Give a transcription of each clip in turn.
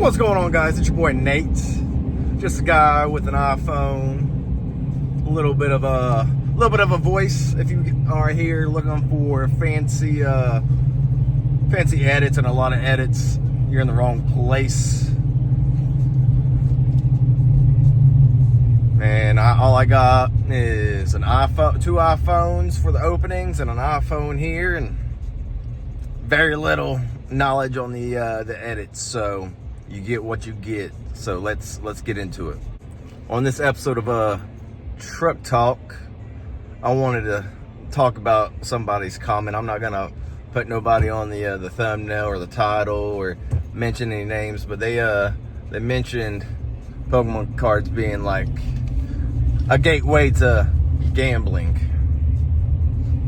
What's going on, guys? It's your boy Nate, just a guy with an iPhone, a little bit of a voice. If you are here looking for fancy edits and a lot of edits, you're in the wrong place. And all I got is an iPhone, 2 iPhones for the openings, and an iPhone here, and very little knowledge on the edits. So you get what you get. So let's get into it. On this episode of Truck Talk, I wanted to talk about somebody's comment. I'm not gonna put nobody on the thumbnail or the title or mention any names, but they mentioned Pokemon cards being like a gateway to gambling,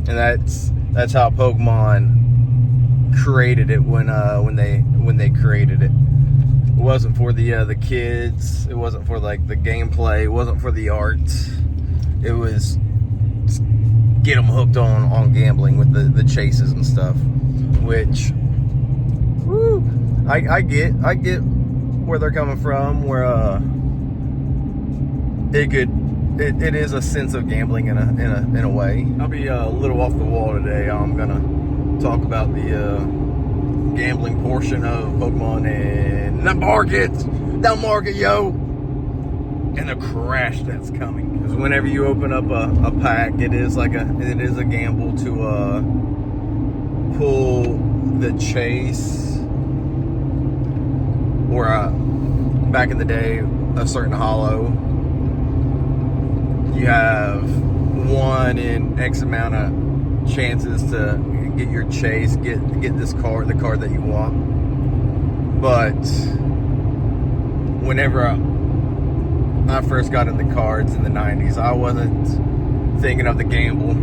and that's how Pokemon created it when they created it. It wasn't for the kids. It wasn't for like the gameplay. It wasn't for the art. It was get them hooked on gambling with the chases and stuff. Which, I get where they're coming from. Where it is a sense of gambling in a way. I'll be a little off the wall today. I'm gonna talk about the gambling portion of Pokemon and the market, yo, and the crash that's coming. Because whenever you open up a pack, it is a gamble to pull the chase, or back in the day, a certain holo. You have 1 in X amount of chances to get your chase, get this card, the card that you want. But whenever I first got into cards in the 90s, I wasn't thinking of the gamble.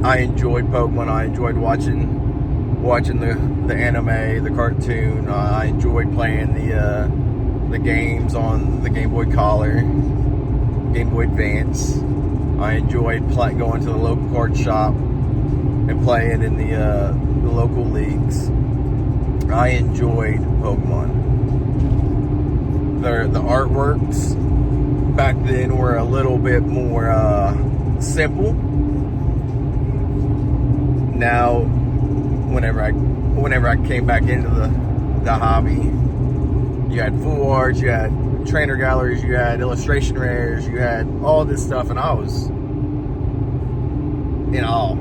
I enjoyed Pokemon. I enjoyed watching the anime, the cartoon. I enjoyed playing the games on the Game Boy Color, Game Boy Advance. I enjoyed going to the local card shop and playing in the local leagues. I enjoyed Pokemon. The artworks back then were a little bit more simple. Now, whenever I came back into the hobby, you had full art, you had trainer galleries, you had illustration rares, you had all this stuff, and I was in awe.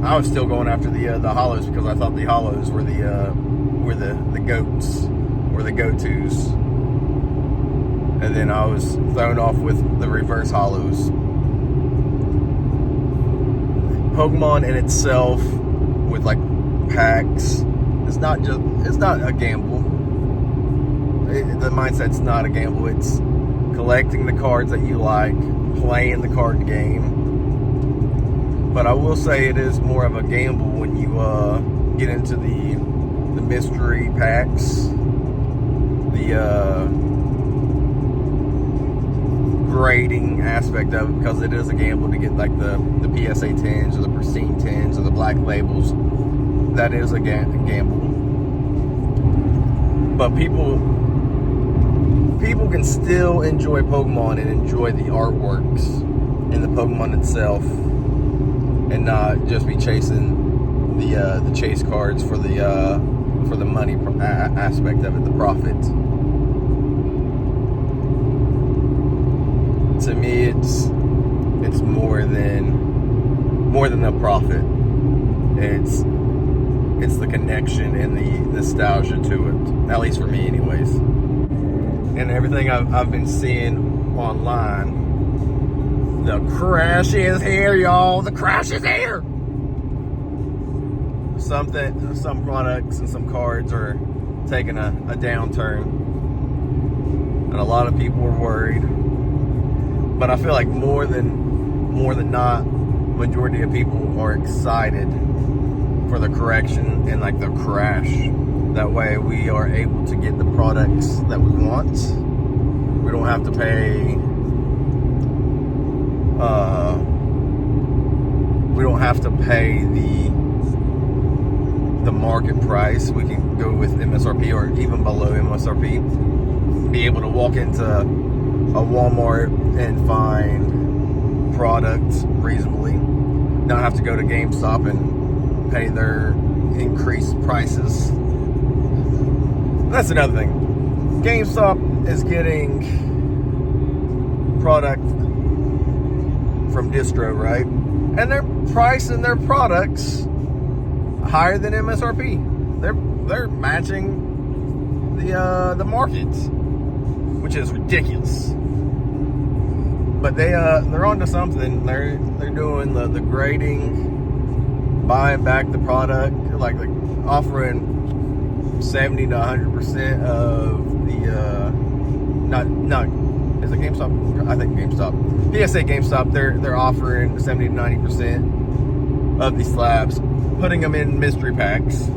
I was still going after the holos because I thought the holos were the goats, were the go-tos, and then I was thrown off with the reverse holos. Pokemon in itself, with like packs, it's not a gamble. The mindset's not a gamble. It's collecting the cards that you like, playing the card game. But I will say it is more of a gamble when you get into the mystery packs, the grading aspect of it, because it is a gamble to get like the PSA 10s or the Pristine 10s or the black labels. That is a gamble. But people can still enjoy Pokemon and enjoy the artworks and the Pokemon itself, and not just be chasing the chase cards for the money aspect of it, the profit. To me, it's more than the profit. It's the connection and the nostalgia to it, at least for me, anyways. And everything I've been seeing online. The crash is here, y'all. The crash is here. Some products and some cards are taking a downturn, and a lot of people are worried. But I feel like more than not, majority of people are excited for the correction and like the crash. That way, we are able to get the products that we want. We don't have to pay. We don't have to pay the the market price. We can go with MSRP or even below MSRP. Be able to walk into a Walmart and find products reasonably. Not have to go to GameStop and pay their increased prices. That's another thing. GameStop is getting product from distro, right? And they're pricing their products higher than MSRP. They're matching the market, which is ridiculous. But they're onto something. They're doing the grading, buying back the product, like offering 70 to 100% of the not is it GameStop? I think GameStop. PSA GameStop. They're offering 70 to 90% of these slabs, putting them in mystery packs,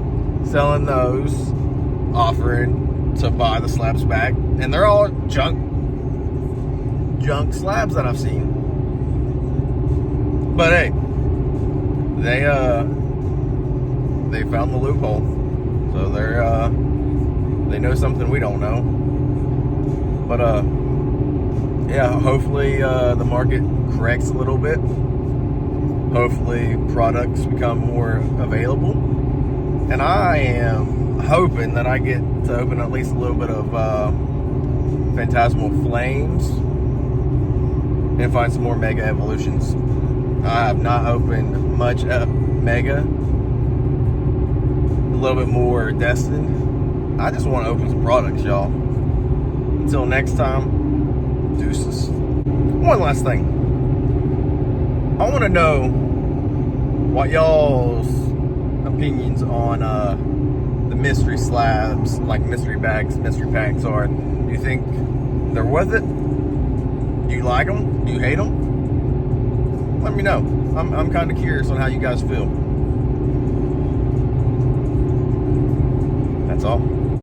selling those, offering to buy the slabs back, and they're all junk slabs that I've seen. But hey, they found the loophole, so they know something we don't know. But yeah, hopefully the market corrects a little bit. Hopefully products become more available, and I am hoping that I get to open at least a little bit of Phantasmal Flames and find some more Mega Evolutions. I have not opened much Mega, a little bit more Destined. I just want to open some products, y'all. Until next time, deuces. One last thing. I want to know what y'all's opinions on the mystery slabs, like mystery bags, mystery packs are. Do you think they're worth it? Do you like them? Do you hate them? Let me know. I'm kind of curious on how you guys feel. That's all.